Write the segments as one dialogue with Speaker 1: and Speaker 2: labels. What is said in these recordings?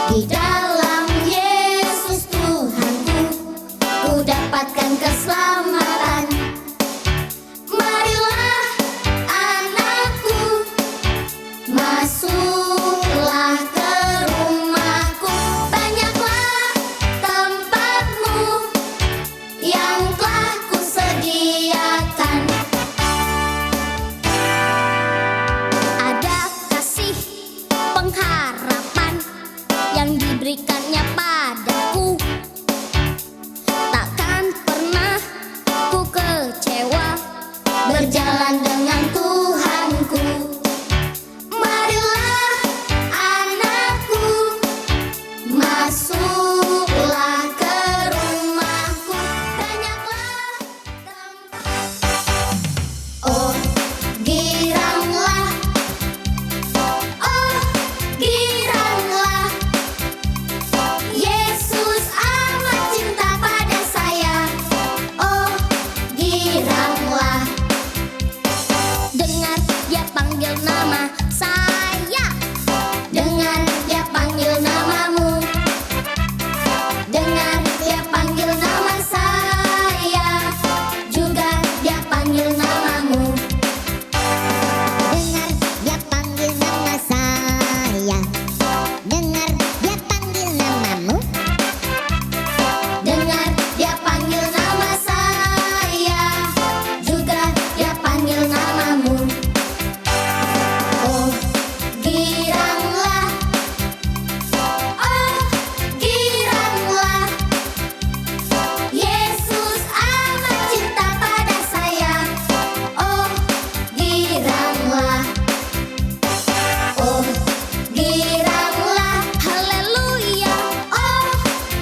Speaker 1: Di dalam Yesus Tuhanku, ku dapatkan keselamatan. Marilah anakku, masuklah ke rumahku. Banyaklah tempatmu yang telah kusediakan. Ada kasih pengharapan yang diberikannya padaku. Takkan pernah ku kecewa berjalan dengan Tuhanku. Marilah anakku, masuklah ke rumahku. Banyaklah tempat. Oh, giranglah. Oh, giranglah. Yesus amat cinta pada saya. Oh, giranglah. Dengar dia panggil nama saya. Dengar dia panggil namamu. Dengar dia panggil nama saya. Juga dia panggil namamu.
Speaker 2: Dengar dia panggil nama saya. Dengar dia panggil namamu.
Speaker 1: Dengar dia panggil nama saya. Juga dia panggil namamu. Oh, giranglah. Oh, giranglah. Yesus amat cinta pada saya. Oh, giranglah. Oh, giranglah. Haleluya. Oh,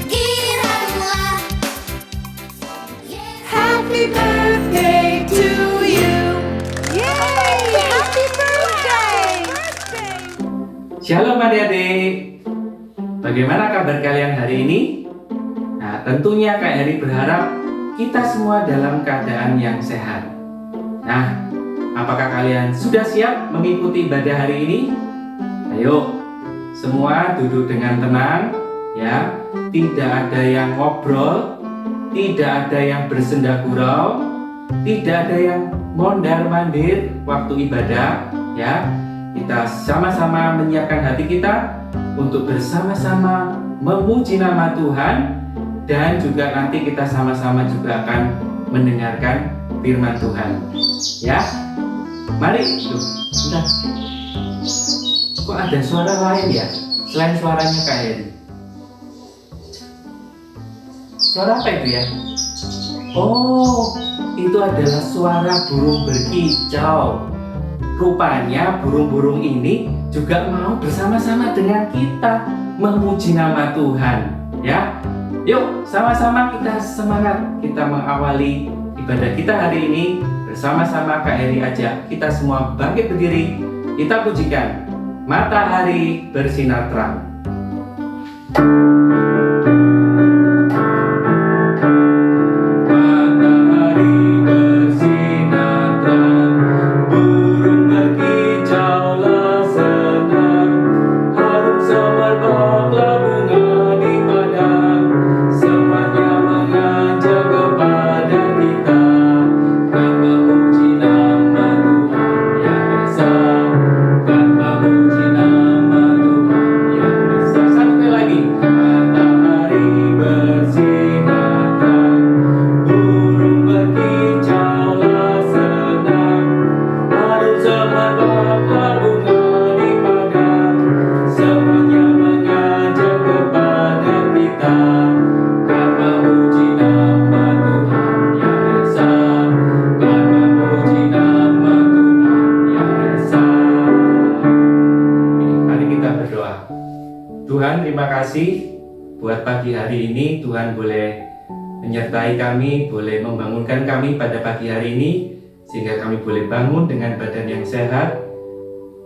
Speaker 1: giranglah.
Speaker 3: Happy birthday to you. Yay! Happy birthday!
Speaker 4: Shalom adik-adik. Bagaimana kabar kalian hari ini? Nah, tentunya Kak Heri berharap kita semua dalam keadaan yang sehat. Nah, apakah kalian sudah siap mengikuti ibadah hari ini? Ayo, semua duduk dengan tenang ya. Tidak ada yang ngobrol, tidak ada yang bersenda gurau, tidak ada yang mondar-mandir waktu ibadah ya. Kita sama-sama menyiapkan hati kita untuk bersama-sama memuji nama Tuhan, dan juga nanti kita sama-sama juga akan mendengarkan firman Tuhan. Ya, mari. Tuh, bentar. Kok ada suara lain ya selain suaranya Kak Heri? Suara apa itu ya? Oh, itu adalah suara burung berkicau. Rupanya burung-burung ini juga mau bersama-sama dengan kita memuji nama Tuhan. Ya, yuk sama-sama kita semangat. Kita mengawali ibadah kita hari ini bersama-sama. Kak Heri ajak kita semua bangkit berdiri. Kita pujikan matahari bersinar terang. Tuhan, terima kasih buat pagi hari ini. Tuhan boleh menyertai kami, boleh membangunkan kami pada pagi hari ini, sehingga kami boleh bangun dengan badan yang sehat.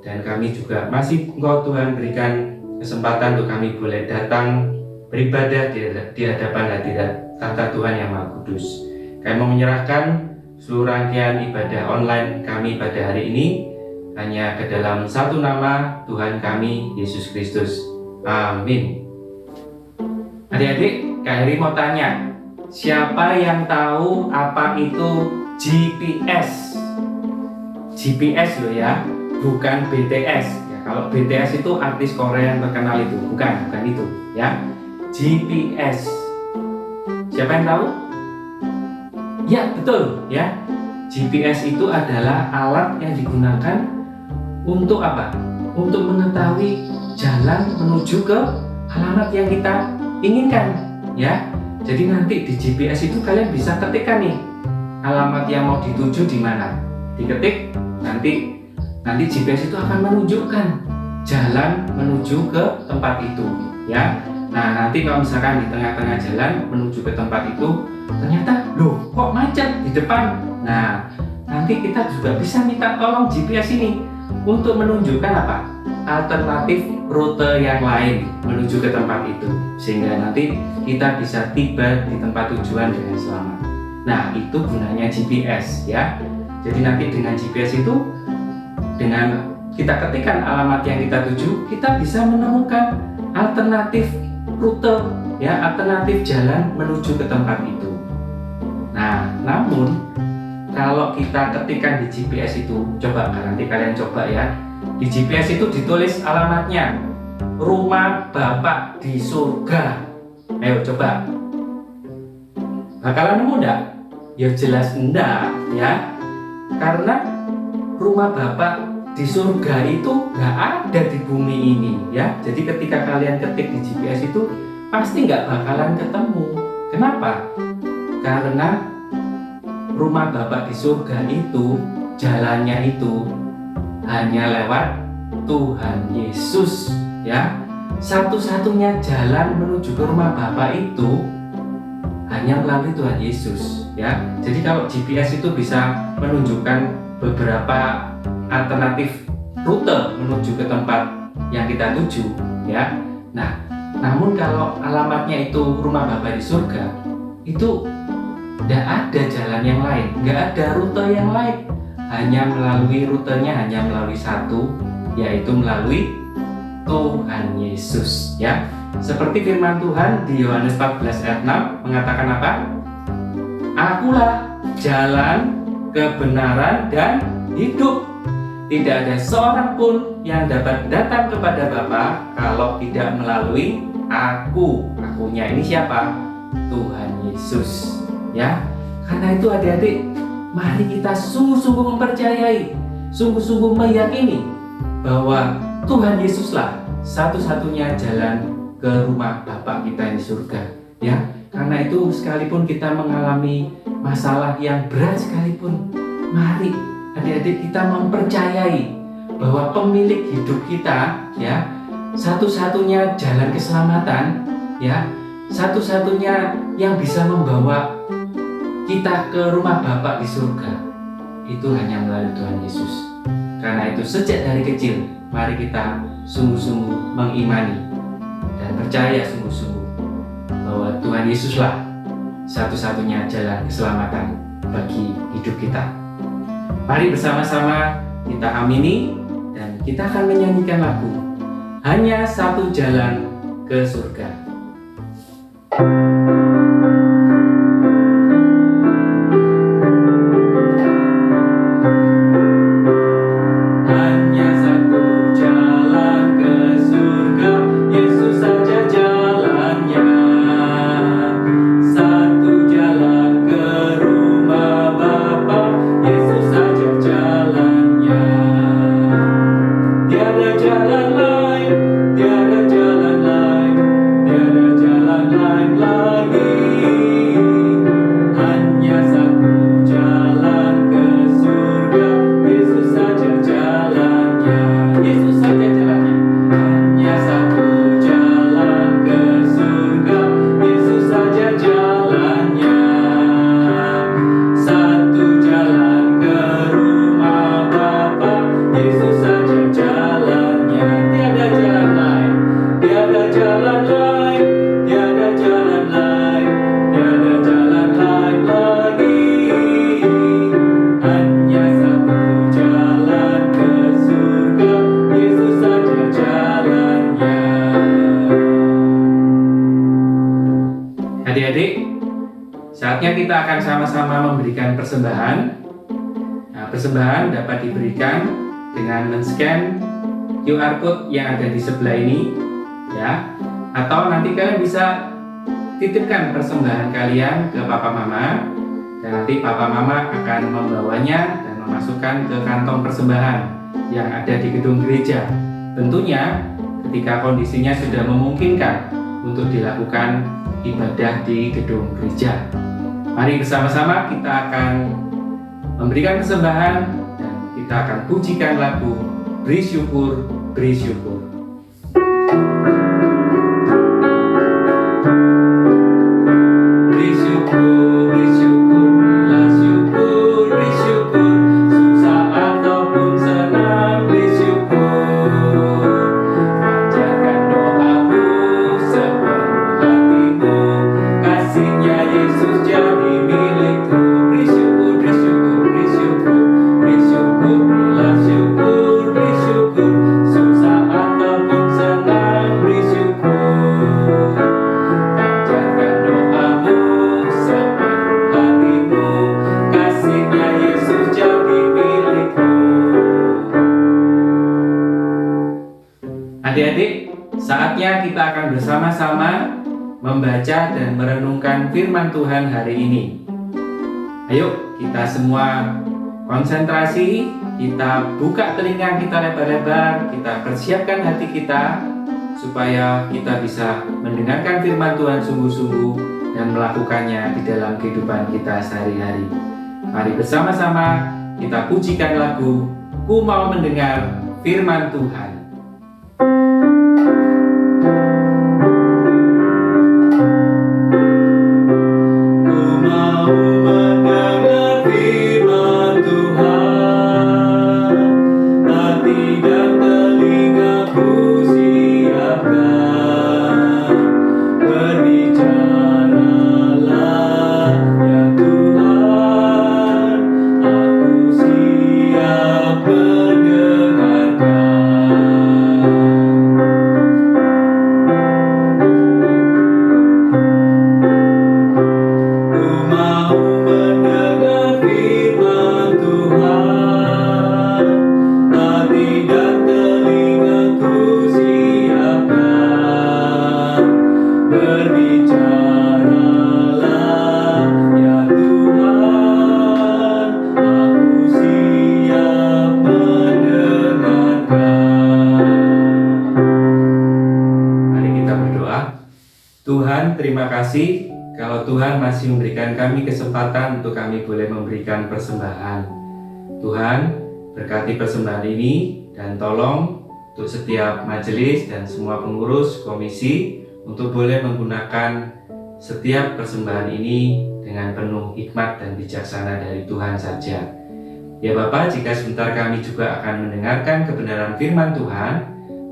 Speaker 4: Dan kami juga masih Engkau Tuhan berikan kesempatan untuk kami boleh datang beribadah di hadapan hadirat tahta Tuhan yang Maha Kudus. Kami mau menyerahkan seluruh rangkaian ibadah online kami pada hari ini hanya ke dalam satu nama Tuhan kami, Yesus Kristus. Amin. Adik-adik, Kak Heri mau tanya, siapa yang tahu apa itu GPS? GPS loh ya, bukan BTS. Ya, kalau BTS itu artis Korea yang terkenal itu, bukan itu ya. GPS. Siapa yang tahu? Ya, betul ya. GPS itu adalah alat yang digunakan untuk apa? Untuk mengetahui jalan menuju ke alamat yang kita inginkan ya. Jadi nanti di GPS itu kalian bisa ketikkan nih alamat yang mau dituju di mana. Diketik, nanti GPS itu akan menunjukkan jalan menuju ke tempat itu ya. Nah, nanti kalau misalkan di tengah-tengah jalan menuju ke tempat itu ternyata loh kok macet di depan. Nah, nanti kita juga bisa minta tolong GPS ini untuk menunjukkan apa? Alternatif rute yang lain menuju ke tempat itu, sehingga nanti kita bisa tiba di tempat tujuan dengan selamat. Nah, itu gunanya GPS ya. Jadi nanti dengan GPS itu, dengan kita ketikkan alamat yang kita tuju, kita bisa menemukan alternatif rute ya, alternatif jalan menuju ke tempat itu. Nah, namun kalau kita ketikkan di GPS itu, coba nanti kalian coba ya. Di GPS itu ditulis alamatnya rumah Bapak di surga. Ayo coba. Bakalan nemu enggak? Ya jelas enggak ya. Karena rumah Bapak di surga itu nggak ada di bumi ini ya. Jadi ketika kalian ketik di GPS itu pasti nggak bakalan ketemu. Kenapa? Karena rumah Bapak di surga itu jalannya itu hanya lewat Tuhan Yesus ya. Satu-satunya jalan menuju ke rumah Bapak itu hanya melalui Tuhan Yesus ya. Jadi kalau GPS itu bisa menunjukkan beberapa alternatif rute menuju ke tempat yang kita tuju ya. Nah, namun kalau alamatnya itu rumah Bapak di surga, itu tidak ada jalan yang lain, nggak ada rute yang lain, hanya melalui rutenya hanya melalui satu, yaitu melalui Tuhan Yesus ya. Seperti firman Tuhan di Yohanes 14 ayat 6 mengatakan apa? Akulah jalan, kebenaran, dan hidup. Tidak ada seorang pun yang dapat datang kepada Bapa kalau tidak melalui aku. Akunya ini siapa? Tuhan Yesus ya. Karena itu adik-adik, mari kita sungguh-sungguh mempercayai, sungguh-sungguh meyakini bahwa Tuhan Yesuslah satu-satunya jalan ke rumah Bapa kita di surga ya. Karena itu sekalipun kita mengalami masalah yang berat sekalipun, mari adik-adik kita mempercayai bahwa pemilik hidup kita ya, satu-satunya jalan keselamatan ya, satu-satunya yang bisa membawa kita ke rumah Bapa di surga itu hanya melalui Tuhan Yesus. Karena itu sejak dari kecil mari kita sungguh-sungguh mengimani dan percaya sungguh-sungguh bahwa Tuhan Yesuslah satu-satunya jalan keselamatan bagi hidup kita. Mari bersama-sama kita amini dan kita akan menyanyikan lagu Hanya Satu Jalan ke Surga. Hanya satu jalan ke surga, Yesus saja jalannya. Satu jalan ke rumah Bapa, Yesus saja jalannya. Tiada jalan lain, tiada jalan lain, tiada jalan lain lagi. Hanya satu jalan ke surga, Yesus saja jalannya. Yesus saja jalannya. Hanya satu jalan ke surga, Yesus saja jalannya. Satu jalan ke rumah Bapa, Yesus saja jalannya. Tiada jalan lain, tiada jalan lain, tiada jalan lain, tiada jalan lain lagi. Hanya satu jalan ke surga, Yesus saja jalannya. Adik-adik, saatnya kita akan sama-sama memberikan persembahan. Nah, persembahan dapat diberikan dengan men-scan QR code yang ada di sebelah ini, ya. Atau nanti kalian bisa titipkan persembahan kalian ke Papa Mama, dan nanti Papa Mama akan membawanya dan memasukkan ke kantong persembahan yang ada di gedung gereja. Tentunya ketika kondisinya sudah memungkinkan untuk dilakukan ibadah di gedung gereja. Mari bersama-sama kita akan memberikan persembahan dan kita akan pujikan lagu Beri Syukur, Beri Syukur. Beri syukur, beri syukur, berilah syukur, beri syukur, susah ataupun senang, beri syukur. Panjatkan doamu sepenuh hatimu, kasihnya Yesus jadi milikmu. Beri syukur, beri syukur, beri syukur, beri syukur, berilah syukur, beri syukur, susah ataupun senang, beri syukur. Panjatkan doamu sepenuh hatimu, kasihnya Yesus jadi milikmu. Adik-adik, saatnya kita akan bersama-sama membaca dan merenungkan firman Tuhan hari ini. Ayo kita semua konsentrasi, kita buka telinga kita lebar-lebar, kita persiapkan hati kita supaya kita bisa mendengarkan firman Tuhan sungguh-sungguh dan melakukannya di dalam kehidupan kita sehari-hari. Mari bersama-sama kita pujikan lagu Ku Mau Mendengar Firman Tuhan. Ku mau mendengar firman Tuhan, hati dan telingaku siapkan. Berbicaralah ya Tuhan, aku siap mendengarkan. Ku mau mendengar firman Tuhan, hati dan telingaku siapkan. Berbicaralah ya Tuhan, aku siap mendengarkan. Mari kita berdoa. Tuhan, terima kasih kalau Tuhan masih memberikan kami kesempatan untuk kami boleh memberikan persembahan. Tuhan, berkati persembahan ini dan tolong untuk setiap majelis dan semua pengurus komisi untuk boleh menggunakan setiap persembahan ini dengan penuh hikmat dan bijaksana dari Tuhan saja. Ya Bapa, jika sebentar kami juga akan mendengarkan kebenaran firman Tuhan,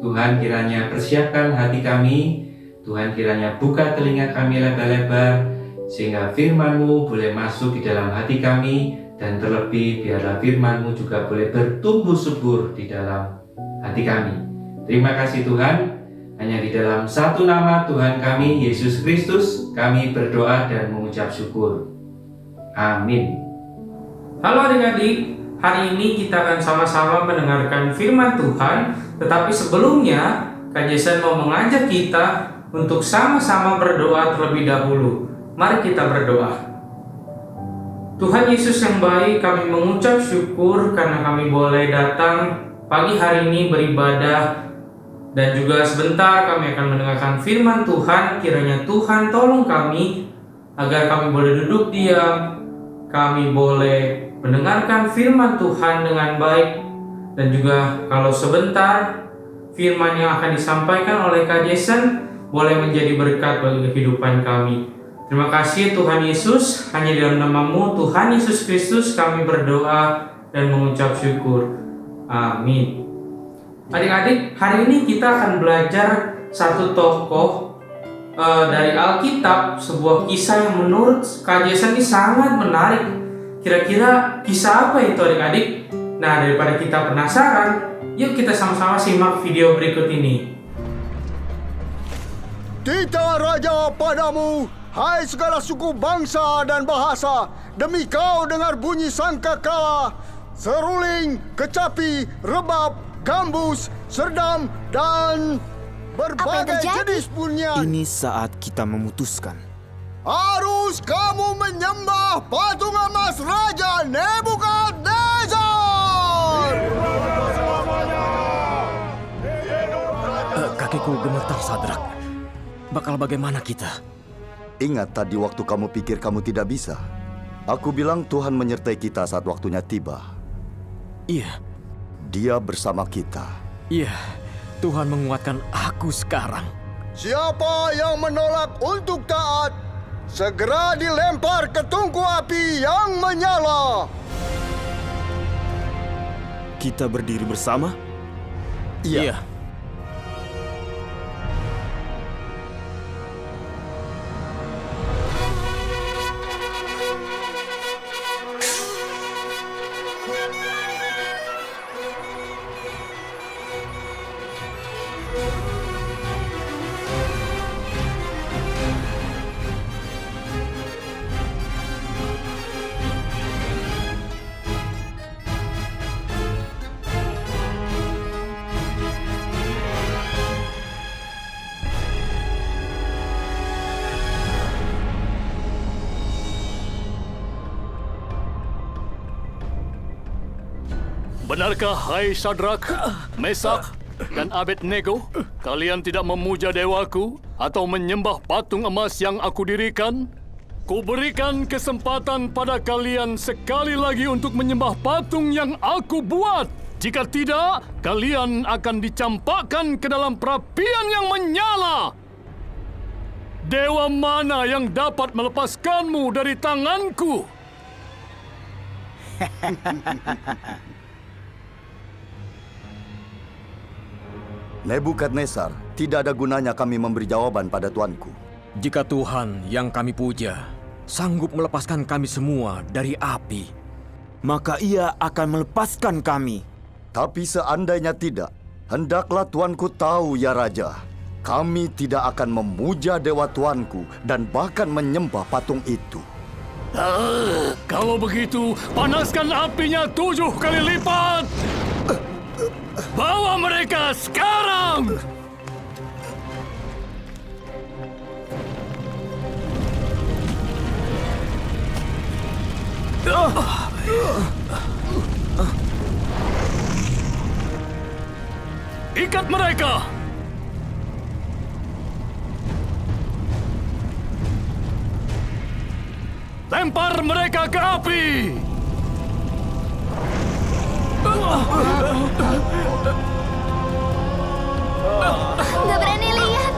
Speaker 4: Tuhan kiranya persiapkan hati kami, Tuhan kiranya buka telinga kami lebar-lebar, sehingga firman-Mu boleh masuk di dalam hati kami, dan terlebih biarlah firman-Mu juga boleh bertumbuh subur di dalam hati kami. Terima kasih Tuhan, hanya di dalam satu nama Tuhan kami, Yesus Kristus, kami berdoa dan mengucap syukur. Amin.
Speaker 5: Halo adik-adik, hari ini kita akan sama-sama mendengarkan firman Tuhan. Tetapi sebelumnya, Kak Jason mau mengajak kita untuk sama-sama berdoa terlebih dahulu. Mari kita berdoa. Tuhan Yesus yang baik, kami mengucap syukur karena kami boleh datang pagi hari ini beribadah. Dan juga sebentar kami akan mendengarkan firman Tuhan. Kiranya Tuhan tolong kami agar kami boleh duduk diam, kami boleh mendengarkan firman Tuhan dengan baik. Dan juga kalau sebentar firman yang akan disampaikan oleh Kak Jason boleh menjadi berkat bagi kehidupan kami. Terima kasih Tuhan Yesus, hanya dalam nama-Mu Tuhan Yesus Kristus kami berdoa dan mengucap syukur. Amin. Adik-adik, hari ini kita akan belajar satu tokoh dari Alkitab, sebuah kisah yang menurut Kak Jason ini sangat menarik. Kira-kira kisah apa itu adik-adik? Nah, daripada kita penasaran, yuk kita sama-sama simak video berikut ini.
Speaker 6: Titah raja padamu, Hai segala suku bangsa dan bahasa, demi kau dengar bunyi sangkakala, seruling, kecapi, rebab, gambus, serdam, dan berbagai
Speaker 1: terjadi?
Speaker 6: jenis bunyian.
Speaker 7: Ini saat kita memutuskan.
Speaker 6: Harus kamu menyembah patung emas Raja Nebukadnezar!
Speaker 7: Kakiku gemetar, Sadrak. Bakal bagaimana kita?
Speaker 8: Ingat tadi waktu kamu pikir kamu tidak bisa? Aku bilang Tuhan menyertai kita saat waktunya tiba.
Speaker 7: Iya,
Speaker 8: Dia bersama kita.
Speaker 7: iya. Tuhan menguatkan aku sekarang.
Speaker 6: Siapa yang menolak untuk taat, segera dilempar ke tungku api yang menyala.
Speaker 7: Kita berdiri bersama? Iya.
Speaker 9: Benarkah, hai Sadrak, Mesak, dan Abednego, kalian tidak memuja dewaku atau menyembah patung emas yang aku dirikan? Kuberikan kesempatan pada kalian sekali lagi untuk menyembah patung yang aku buat. Jika tidak, kalian akan dicampakkan ke dalam perapian yang menyala. Dewa mana yang dapat melepaskanmu dari tanganku?
Speaker 8: Nebukadnezar, tidak ada gunanya kami memberi jawaban pada tuanku.
Speaker 7: Jika Tuhan yang kami puja sanggup melepaskan kami semua dari api, maka Ia akan melepaskan kami.
Speaker 8: Tapi seandainya tidak, hendaklah tuanku tahu ya Raja, kami tidak akan memuja dewa tuanku dan bahkan menyembah patung itu.
Speaker 9: Kalau begitu, panaskan apinya 7 kali lipat! Bawa mereka sekarang! Ikat mereka! Lempar mereka ke api!
Speaker 1: Nggak berani lihat.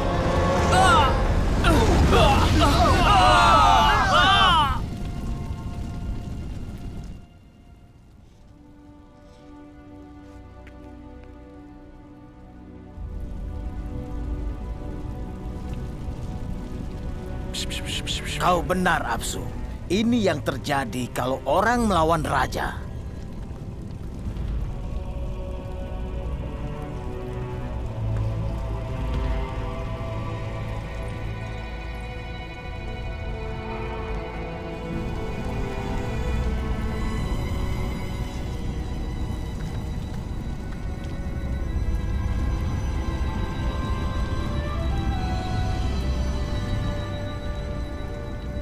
Speaker 10: Kau benar, Apsu. Ini yang terjadi kalau orang melawan raja.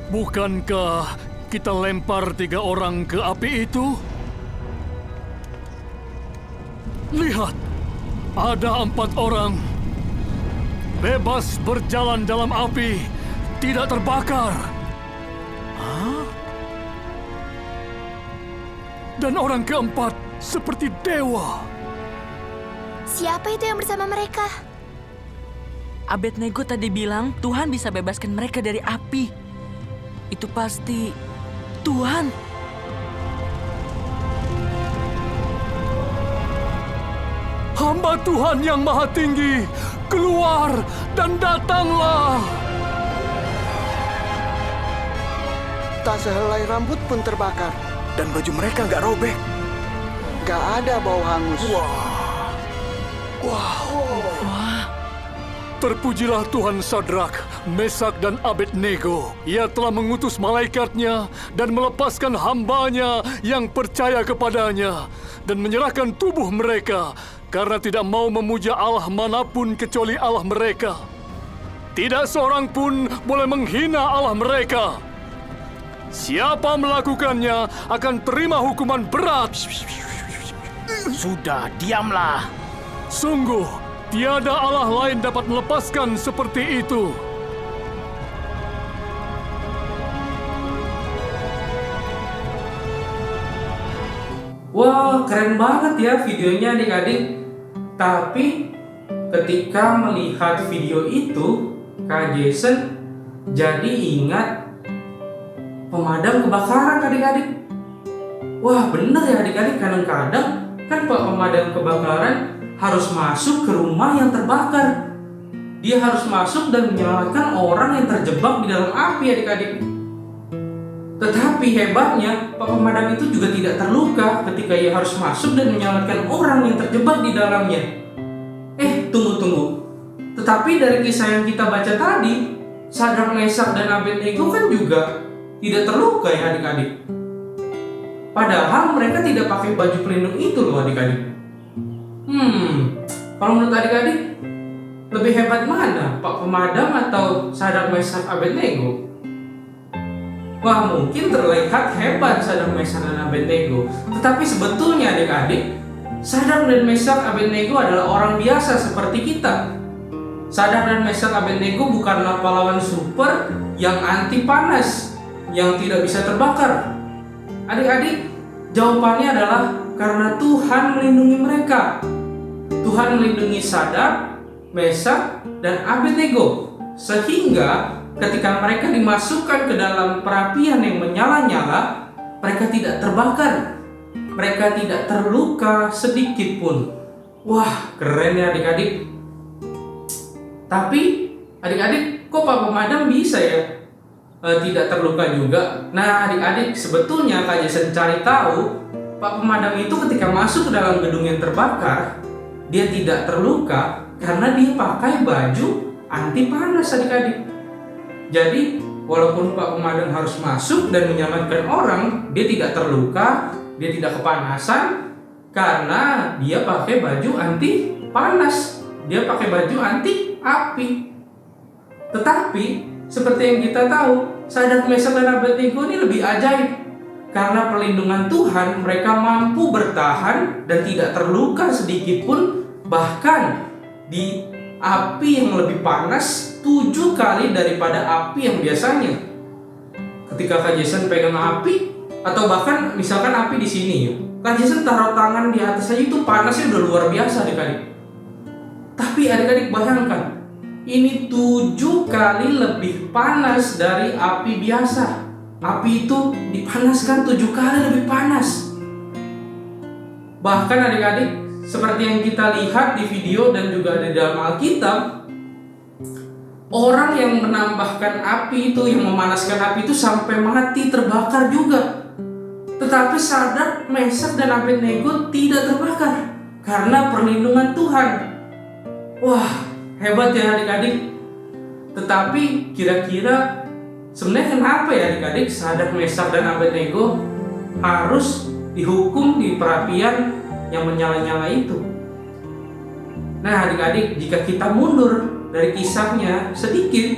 Speaker 9: Bukankah kita lempar 3 orang ke api itu? Lihat, ada 4 orang. Bebas berjalan dalam api, tidak terbakar. Hah? Dan orang keempat seperti dewa.
Speaker 1: Siapa itu yang bersama mereka?
Speaker 11: Abednego tadi bilang Tuhan bisa bebaskan mereka dari api. Itu pasti Tuhan.
Speaker 9: Hamba Tuhan yang Maha Tinggi, keluar dan datanglah.
Speaker 6: Tak sehelai rambut pun terbakar.
Speaker 7: Dan baju mereka nggak robek.
Speaker 6: Gak ada bau hangus.
Speaker 11: Wah,
Speaker 9: Terpujilah Tuhan Sadrak, Mesak dan Abednego. Ia telah mengutus malaikatnya dan melepaskan hambanya yang percaya kepadanya dan menyerahkan tubuh mereka karena tidak mau memuja Allah manapun kecuali Allah mereka. Tidak seorang pun boleh menghina Allah mereka. Siapa melakukannya akan terima hukuman berat.
Speaker 10: Sudah, diamlah.
Speaker 9: Sungguh, tiada Allah lain dapat melepaskan seperti itu.
Speaker 5: Wah, keren banget ya videonya adik-adik. Tapi ketika melihat video itu, Kak Jason jadi ingat pemadam kebakaran adik-adik. Wah, bener ya adik-adik, kadang-kadang kan Pak pemadam kebakaran harus masuk ke rumah yang terbakar. Dia harus masuk dan menyelamatkan orang yang terjebak di dalam api adik-adik. Tetapi hebatnya, Pak pemadam itu juga tidak terluka ketika ia harus masuk dan menyelamatkan orang yang terjebak di dalamnya. Tunggu. Tetapi dari kisah yang kita baca tadi, Sadrak, Mesak, dan Abednego kan juga tidak terluka ya adik-adik. Padahal mereka tidak pakai baju pelindung itu loh adik-adik. Kalau menurut adik-adik, lebih hebat mana? Pak pemadam atau Sadrak, Mesak, Abednego? Wah, mungkin terlihat hebat Sadrak, Mesak, dan Abednego. Tetapi sebetulnya adik-adik, Sadrak dan Mesak Abednego adalah orang biasa seperti kita. Sadrak dan Mesak Abednego bukanlah pahlawan super yang anti panas, yang tidak bisa terbakar. Adik-adik, jawabannya adalah karena Tuhan melindungi mereka. Tuhan melindungi Sadrak, Mesak, dan Abednego, sehingga ketika mereka dimasukkan ke dalam perapian yang menyala-nyala, mereka tidak terbakar. Mereka tidak terluka sedikit pun. Wah, keren ya adik-adik. Tapi adik-adik, kok Pak pemadam bisa ya tidak terluka juga? Nah adik-adik, sebetulnya Kak Jason cari tahu, Pak pemadam itu ketika masuk ke dalam gedung yang terbakar, dia tidak terluka karena dia pakai baju anti panas adik-adik. Jadi walaupun Pak pemadam harus masuk dan menyelamatkan orang, dia tidak terluka, dia tidak kepanasan karena dia pakai baju anti panas. Dia pakai baju anti api. Tetapi seperti yang kita tahu, Sadrak, Mesak, dan Abednego ini lebih ajaib. Karena perlindungan Tuhan, mereka mampu bertahan dan tidak terluka sedikit pun. Bahkan di api yang lebih panas 7 kali daripada api yang biasanya. Ketika Kak Jason pegang api, atau bahkan misalkan api di sini ya, Kak Jason taruh tangan di atas aja itu panasnya udah luar biasa adik-adik. Tapi adik-adik bayangkan, ini 7 kali lebih panas dari api biasa. Api itu dipanaskan 7 kali lebih panas. Bahkan adik-adik, seperti yang kita lihat di video dan juga di dalam Alkitab, orang yang menambahkan api itu, yang memanaskan api itu sampai mati terbakar juga. Tetapi Sadrak, Mesak, dan Abednego tidak terbakar karena perlindungan Tuhan. Wah, hebat ya adik-adik. Tetapi kira-kira sebenarnya kenapa ya adik-adik Sadrak, Mesak, dan Abednego harus dihukum di perapian yang menyala-nyala itu? Nah adik-adik, jika kita mundur dari kisahnya sedikit,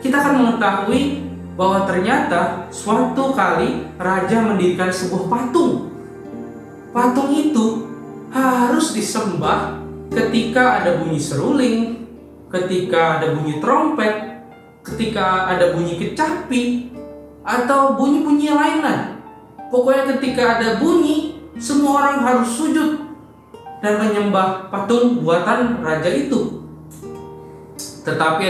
Speaker 5: kita akan mengetahui bahwa ternyata suatu kali raja mendirikan sebuah patung. Patung itu harus disembah ketika ada bunyi seruling, ketika ada bunyi trompet, ketika ada bunyi kecapi, atau bunyi-bunyi lainnya. Pokoknya ketika ada bunyi, semua orang harus sujud dan menyembah patung buatan raja itu. Tetapi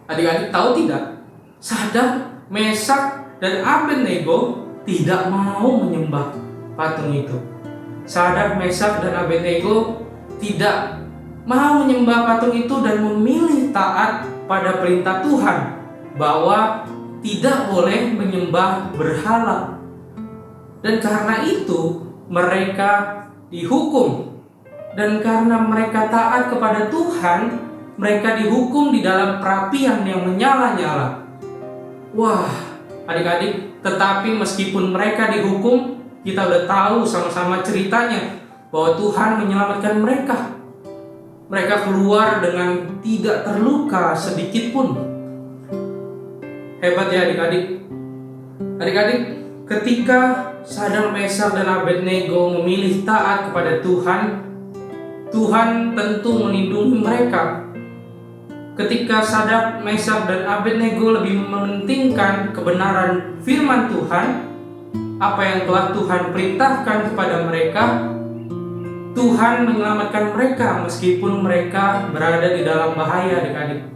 Speaker 5: adik-adik tahu tidak? Sadrak, Mesak, dan Abednego tidak mau menyembah patung itu. Sadrak, Mesak, dan Abednego tidak mau menyembah patung itu dan memilih taat pada perintah Tuhan bahwa tidak boleh menyembah berhala. Dan karena itu mereka dihukum. Dan karena mereka taat kepada Tuhan, mereka dihukum di dalam perapian yang menyala-nyala. Wah, adik-adik, tetapi meskipun mereka dihukum, kita udah tahu sama-sama ceritanya bahwa Tuhan menyelamatkan mereka. Mereka keluar dengan tidak terluka sedikit pun. Hebat ya adik-adik. Adik-adik, ketika Sadrak, Mesak, dan Abednego memilih taat kepada Tuhan, Tuhan tentu melindungi mereka. Ketika Sadrak, Mesak, dan Abednego lebih mementingkan kebenaran firman Tuhan, apa yang telah Tuhan perintahkan kepada mereka, Tuhan menyelamatkan mereka meskipun mereka berada di dalam bahaya, adik-adik.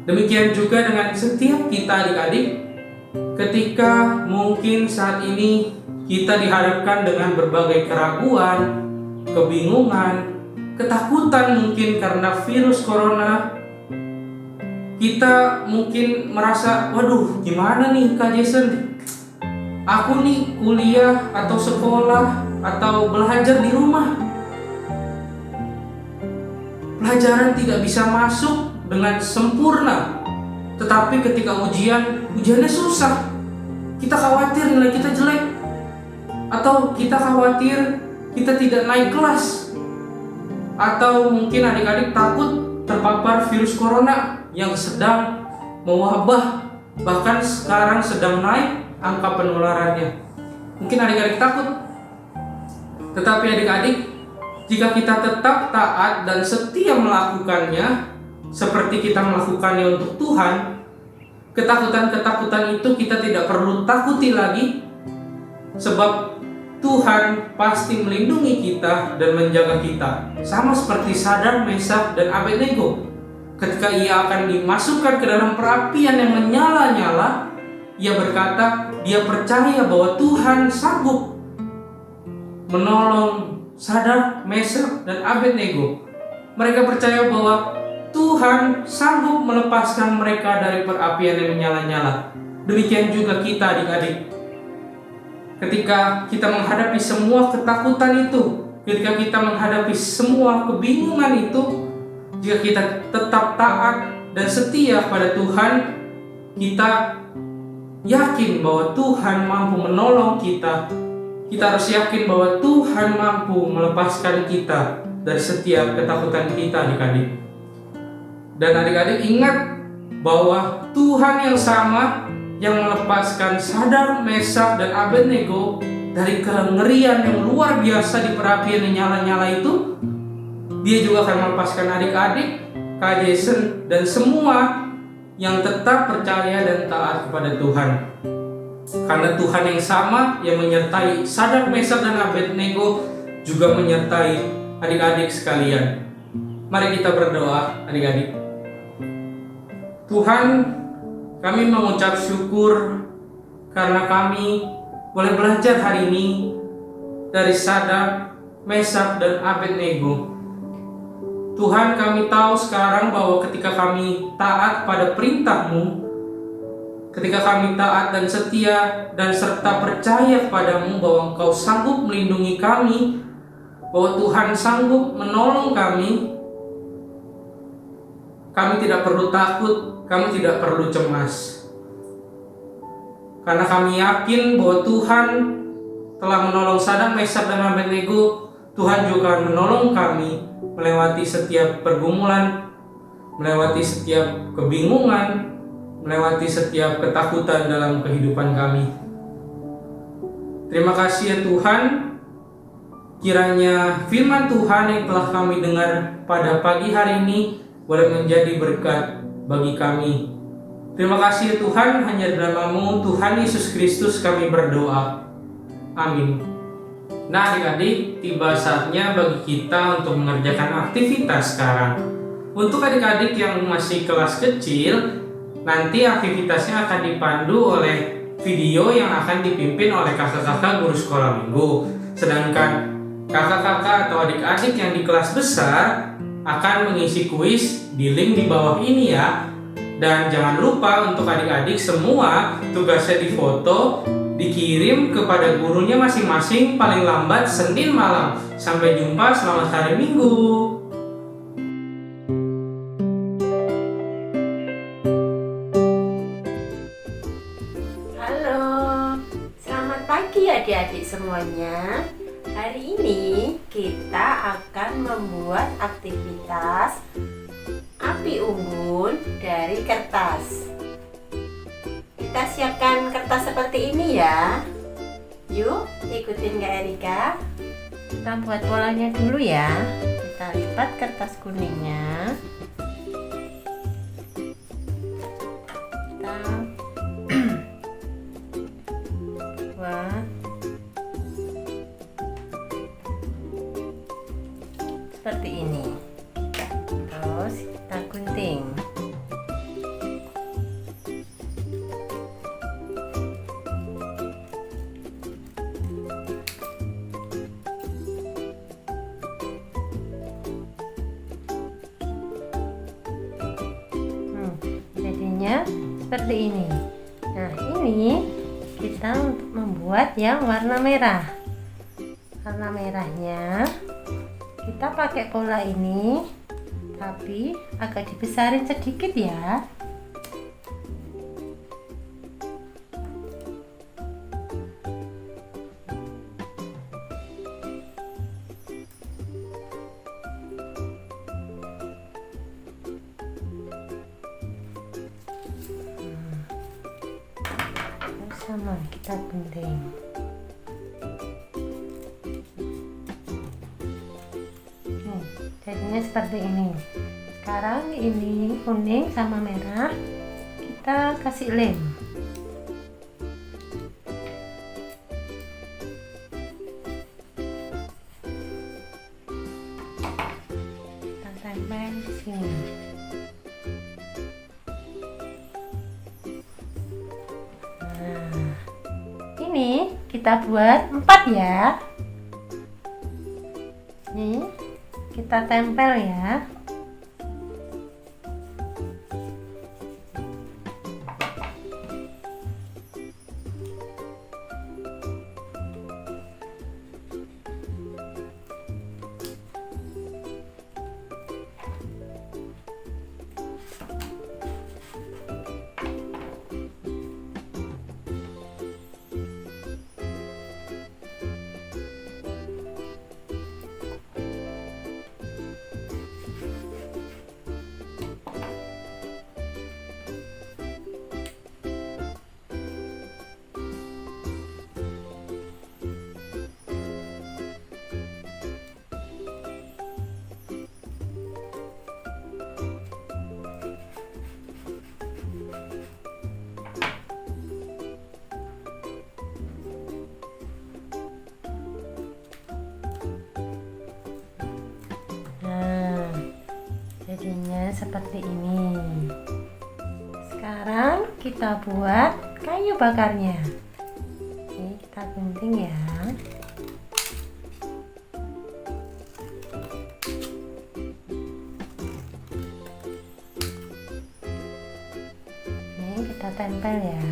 Speaker 5: Demikian juga dengan setiap kita, adik-adik. Ketika mungkin saat ini kita dihadapkan dengan berbagai keraguan, kebingungan, ketakutan mungkin karena virus corona, kita mungkin merasa, waduh, gimana nih Kak Jason? Aku nih kuliah atau sekolah atau belajar di rumah. Pelajaran tidak bisa masuk dengan sempurna. Tetapi ketika ujiannya susah. Kita khawatir nilai kita jelek. Atau kita khawatir kita tidak naik kelas. Atau mungkin adik-adik takut terpapar virus corona yang sedang mewabah. Bahkan sekarang sedang naik angka penularannya. Mungkin adik-adik takut. Tetapi adik-adik, jika kita tetap taat dan setia melakukannya, seperti kita melakukannya untuk Tuhan, ketakutan-ketakutan itu kita tidak perlu takuti lagi, sebab Tuhan pasti melindungi kita dan menjaga kita. Sama seperti Sadrak, Mesak, dan Abednego. Ketika ia akan dimasukkan ke dalam perapian yang menyala-nyala, ia berkata, dia percaya bahwa Tuhan sanggup menolong Sadrak, Mesak, dan Abednego. Mereka percaya bahwa Tuhan sanggup melepaskan mereka dari perapian yang menyala-nyala. Demikian juga kita, adik-adik. Ketika kita menghadapi semua ketakutan itu, ketika kita menghadapi semua kebingungan itu, jika kita tetap taat dan setia pada Tuhan, kita yakin bahwa Tuhan mampu menolong kita. Kita harus yakin bahwa Tuhan mampu melepaskan kita dari setiap ketakutan kita, adik-adik. Dan adik-adik ingat bahwa Tuhan yang sama yang melepaskan Sadrak, Mesak, dan Abednego dari kengerian yang luar biasa di perapian yang nyala-nyala itu, dia juga akan melepaskan adik-adik, Kak Jason, dan semua yang tetap percaya dan taat kepada Tuhan. Karena Tuhan yang sama yang menyertai Sadrak, Mesak, dan Abednego juga menyertai adik-adik sekalian. Mari kita berdoa, adik-adik. Tuhan, kami mengucap syukur karena kami boleh belajar hari ini dari Sadrak, Mesak, dan Abednego. Tuhan, kami tahu sekarang bahwa ketika kami taat pada perintah-Mu, ketika kami taat dan setia dan serta percaya kepadamu bahwa Engkau sanggup melindungi kami, bahwa Tuhan sanggup menolong kami, kami tidak perlu takut, kami tidak perlu cemas. Karena kami yakin bahwa Tuhan telah menolong Sadrak, Mesak, dan Abednego, Tuhan juga akan menolong kami melewati setiap pergumulan, melewati setiap kebingungan, melewati setiap ketakutan dalam kehidupan kami. Terima kasih ya Tuhan. Kiranya firman Tuhan yang telah kami dengar pada pagi hari ini boleh menjadi berkat bagi kami. Terima kasih ya Tuhan, hanya dalam nama-Mu Tuhan Yesus Kristus kami berdoa. Amin. Nah adik-adik, tiba saatnya bagi kita untuk mengerjakan aktivitas sekarang. Untuk adik-adik yang masih kelas kecil, nanti aktivitasnya akan dipandu oleh video yang akan dipimpin oleh kakak-kakak guru sekolah minggu. Sedangkan kakak-kakak atau adik-adik yang di kelas besar akan mengisi kuis di link di bawah ini ya. Dan jangan lupa untuk adik-adik semua tugasnya difoto, dikirim kepada gurunya masing-masing paling lambat Senin malam. Sampai jumpa, selamat hari Minggu.
Speaker 12: semuanya. Hari ini kita akan membuat aktivitas api unggun dari kertas. Kita siapkan kertas seperti ini ya. Yuk, ikutin Kak Erika. Kita buat polanya dulu ya. Kita lipat kertas kuningnya. Kita buat seperti ini. Terus kita gunting. Jadinya seperti ini. Nah, ini kita untuk membuat yang warna merah. Warna merahnya kita pakai pola ini, tapi agak dibesarin sedikit ya. Sama kita gunting. Jadinya seperti ini. Sekarang ini kuning sama merah kita kasih lem. Kita tempel di sini. Ini kita buat 4 ya. Nih, kita tempel ya. Jadinya seperti ini. Sekarang kita buat kayu bakarnya. Ini kita gunting ya. Ini kita tempel ya.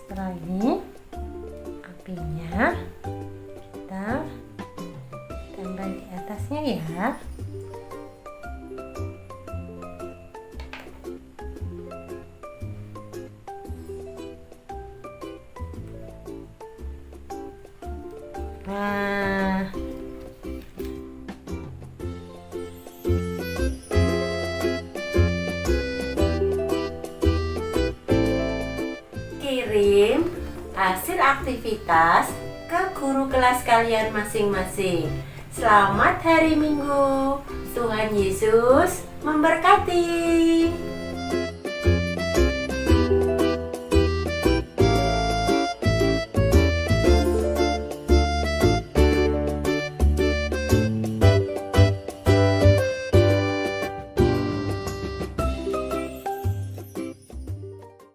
Speaker 12: Setelah ini apinya kita tempel di atasnya ya. Nah, kirim hasil aktivitas ke guru kelas kalian masing-masing. Selamat hari Minggu. Tuhan Yesus memberkati.